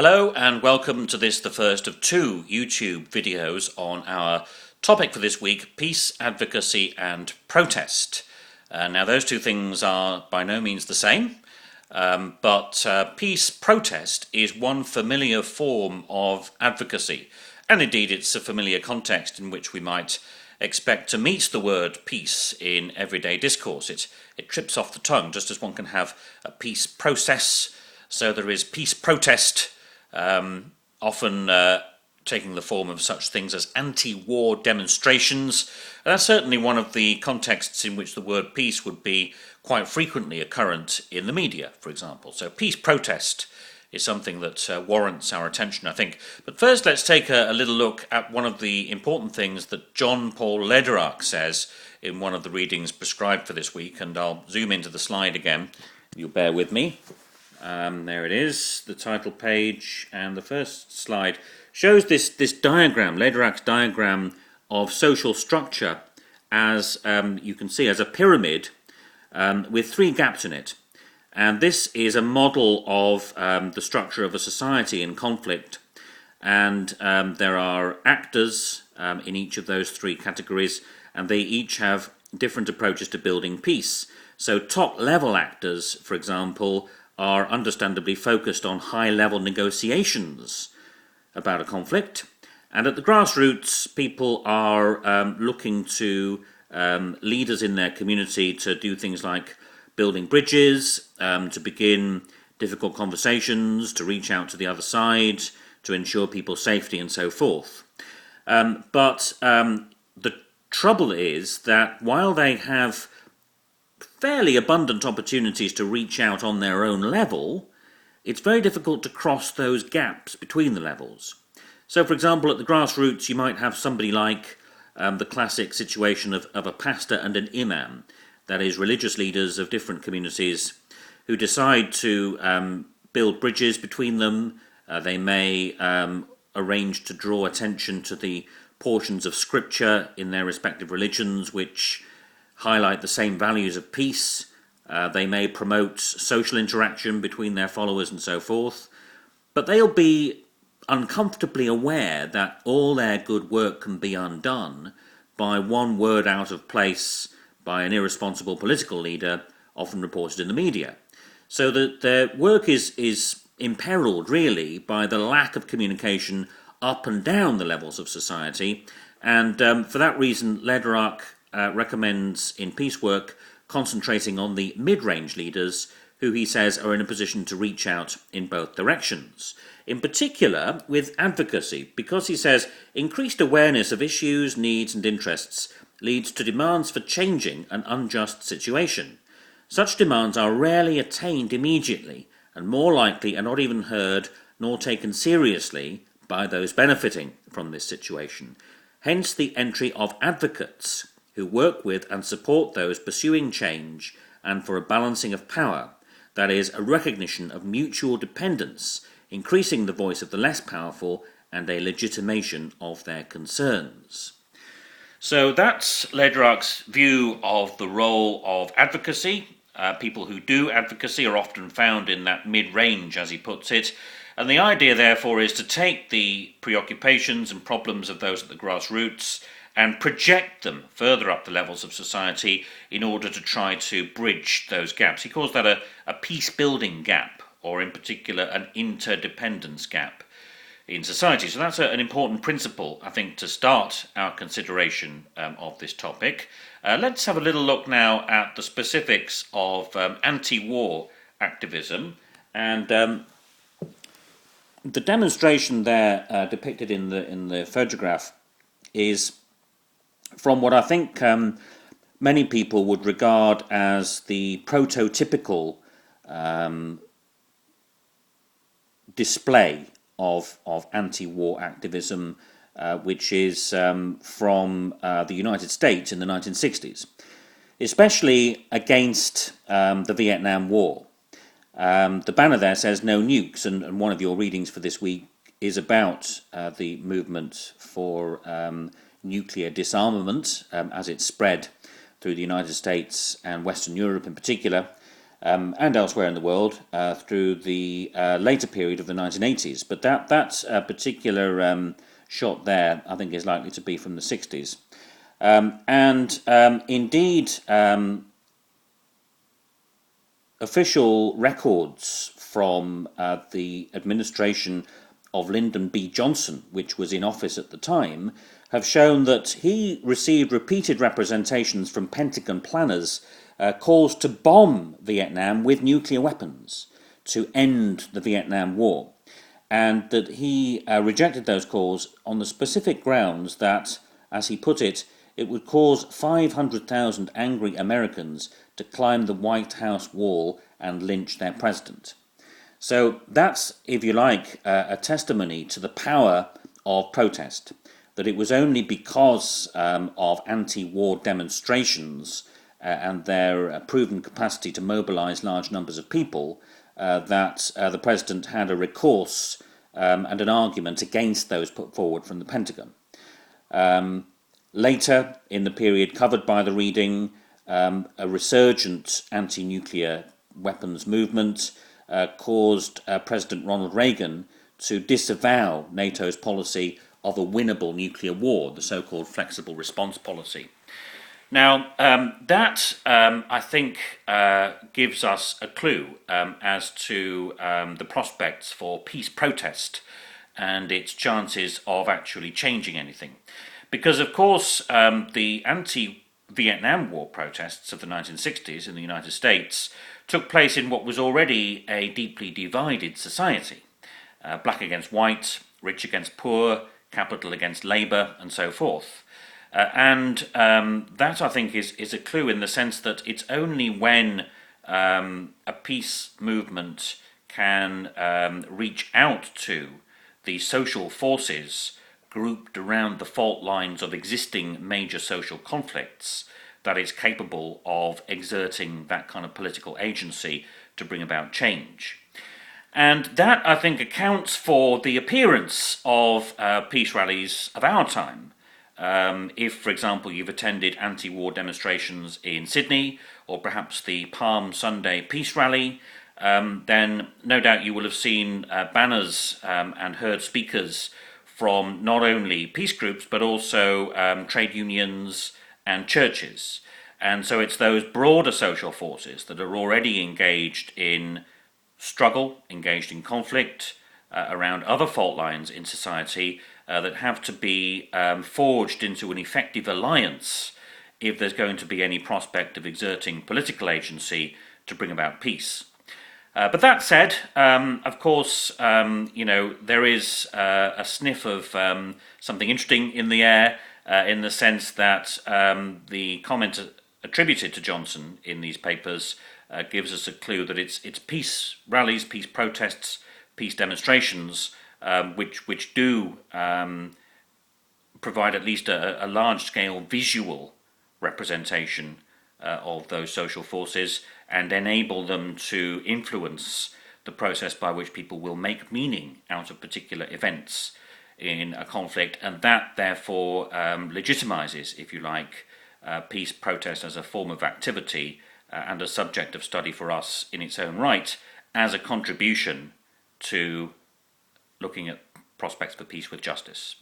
Hello and welcome to this, the first of two YouTube videos on our topic for this week, peace, advocacy and protest. Now those two things are by no means the same, but peace protest is one familiar form of advocacy, and indeed it's a familiar context in which we might expect to meet the word peace in everyday discourse. It trips off the tongue, just as one can have a peace process, so there is peace protest, often taking the form of such things as anti-war demonstrations. And that's certainly one of the contexts in which the word peace would be quite frequently occurrent in the media, for example. So peace protest is something that warrants our attention, I think. But first, let's take a little look at one of the important things that John Paul Lederach says in one of the readings prescribed for this week, and I'll zoom into the slide again. You'll bear with me. There it is, the title page, and the first slide shows this diagram, Lederach's diagram of social structure, as you can see, as a pyramid with three gaps in it. And this is a model of the structure of a society in conflict, and there are actors in each of those three categories, and they each have different approaches to building peace. So top-level actors, for example, are understandably focused on high-level negotiations about a conflict, and at the grassroots, people are looking to leaders in their community to do things like building bridges, to begin difficult conversations, to reach out to the other side, to ensure people's safety and so forth. But the trouble is that while they have fairly abundant opportunities to reach out on their own level, it's very difficult to cross those gaps between the levels. So, for example, at the grassroots, you might have somebody like the classic situation of a pastor and an imam, that is, religious leaders of different communities who decide to build bridges between them. They may arrange to draw attention to the portions of scripture in their respective religions which highlight the same values of peace. They may promote social interaction between their followers and so forth. But they'll be uncomfortably aware that all their good work can be undone by one word out of place by an irresponsible political leader, often reported in the media. So that their work is imperiled, really, by the lack of communication up and down the levels of society. And for that reason, Lederach recommends in peace work concentrating on the mid-range leaders who he says are in a position to reach out in both directions. In particular with advocacy, because he says increased awareness of issues, needs and interests leads to demands for changing an unjust situation. Such demands are rarely attained immediately, and more likely are not even heard nor taken seriously by those benefiting from this situation. Hence the entry of advocates who work with and support those pursuing change and for a balancing of power, that is, a recognition of mutual dependence, increasing the voice of the less powerful and a legitimation of their concerns. So that's Lederach's view of the role of advocacy. People who do advocacy are often found in that mid-range, as he puts it, and the idea therefore is to take the preoccupations and problems of those at the grassroots and project them further up the levels of society in order to try to bridge those gaps. He calls that a peace-building gap, or in particular an interdependence gap in society. So that's an important principle, I think, to start our consideration of this topic. Let's have a little look now at the specifics of anti-war activism. And the demonstration there depicted in the photograph is from what I think many people would regard as the prototypical display of anti-war activism, which is from the United States in the 1960s, especially against the Vietnam War. The banner there says "No nukes," and one of your readings for this week is about the movement for nuclear disarmament as it spread through the United States and Western Europe in particular. and elsewhere in the world through the later period of the 1980s. But that particular shot there, I think, is likely to be from the 60s. Indeed, official records from the administration of Lyndon B. Johnson, which was in office at the time, have shown that he received repeated representations from Pentagon planners, calls to bomb Vietnam with nuclear weapons to end the Vietnam War, and that he rejected those calls on the specific grounds that, as he put it, it would cause 500,000 angry Americans to climb the White House wall and lynch their president. So that's, if you like, a testimony to the power of protest, that it was only because of anti-war demonstrations and their proven capacity to mobilize large numbers of people that the president had a recourse and an argument against those put forward from the Pentagon. Later, in the period covered by the reading, a resurgent anti-nuclear weapons movement caused President Ronald Reagan to disavow NATO's policy of a winnable nuclear war, the so-called flexible response policy. Now, that, I think, gives us a clue as to the prospects for peace protest and its chances of actually changing anything. Because, of course, the anti-Vietnam War protests of the 1960s in the United States took place in what was already a deeply divided society. Black against white, rich against poor, capital against labour, and so forth. That, I think, is a clue in the sense that it's only when a peace movement can reach out to the social forces grouped around the fault lines of existing major social conflicts that it's capable of exerting that kind of political agency to bring about change. And that, I think, accounts for the appearance of peace rallies of our time. If, for example, you've attended anti-war demonstrations in Sydney, or perhaps the Palm Sunday Peace Rally, then no doubt you will have seen banners and heard speakers from not only peace groups, but also trade unions and churches. And so it's those broader social forces that are already engaged in struggle, engaged in conflict around other fault lines in society that have to be forged into an effective alliance if there's going to be any prospect of exerting political agency to bring about peace. But that said, of course, there is a sniff of something interesting in the air in the sense that the comment attributed to Johnson in these papers gives us a clue that it's peace rallies, peace protests, peace demonstrations, which do provide at least a large-scale visual representation of those social forces and enable them to influence the process by which people will make meaning out of particular events in a conflict, and that therefore legitimizes, if you like, peace protest as a form of activity and a subject of study for us in its own right as a contribution to looking at prospects for peace with justice.